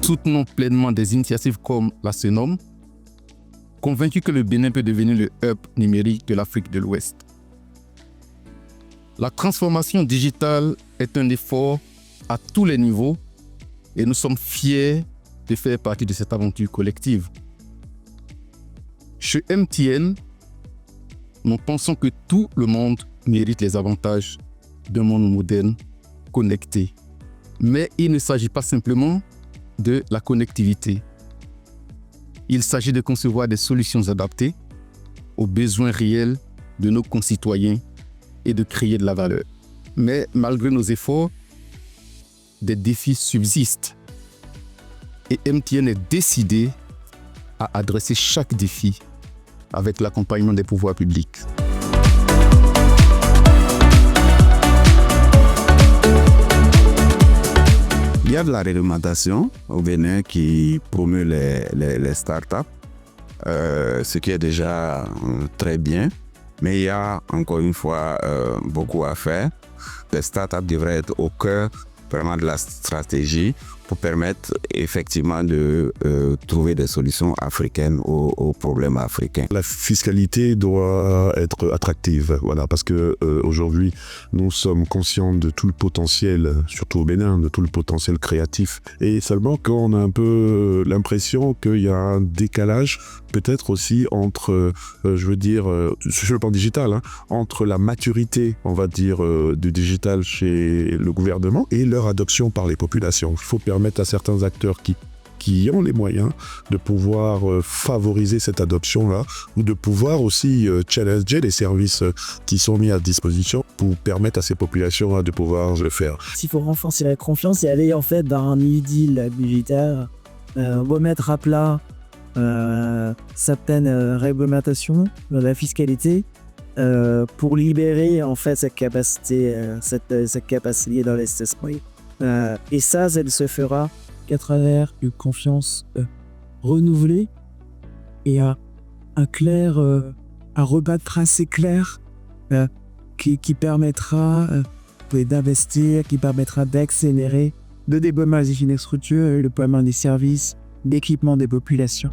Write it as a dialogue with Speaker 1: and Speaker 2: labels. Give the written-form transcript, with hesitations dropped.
Speaker 1: soutenons pleinement des initiatives comme la CENOM, convaincus que le Bénin peut devenir le hub numérique de l'Afrique de l'Ouest. La transformation digitale est un effort à tous les niveaux et nous sommes fiers de faire partie de cette aventure collective. Chez MTN, nous pensons que tout le monde mérite les avantages d'un monde moderne, connecté. Mais il ne s'agit pas simplement de la connectivité. Il s'agit de concevoir des solutions adaptées aux besoins réels de nos concitoyens et de créer de la valeur. Mais malgré nos efforts, des défis subsistent. Et MTN est décidé à adresser chaque défi avec l'accompagnement des pouvoirs publics.
Speaker 2: Il y a de la réglementation au Bénin qui promeut les startups, ce qui est déjà très bien. Mais il y a encore une fois beaucoup à faire. Les startups devraient être au cœur vraiment de la stratégie pour permettre effectivement de trouver des solutions africaines aux problèmes africains.
Speaker 3: La fiscalité doit être attractive, voilà, parce que aujourd'hui, nous sommes conscients de tout le potentiel, surtout au Bénin, de tout le potentiel créatif. Et seulement qu'on a un peu l'impression qu'il y a un décalage, peut-être aussi entre, sur le plan digital, entre la maturité, on va dire, du digital chez le gouvernement et leur adoption par les populations. Il faut permettre à certains acteurs qui ont les moyens de pouvoir favoriser cette adoption-là ou de pouvoir aussi challenger les services qui sont mis à disposition pour permettre à ces populations de pouvoir le faire.
Speaker 4: S'il faut renforcer la confiance et aller en fait dans un New Deal budgétaire, remettre à plat certaines réglementations de la fiscalité pour libérer en fait cette capacité dans l'investissement. Et ça se fera qu'à travers une confiance renouvelée et un rebattre assez clair qui permettra d'investir, qui permettra d'accélérer le déploiement des infrastructures et le déploiement des services, d'équipement des populations.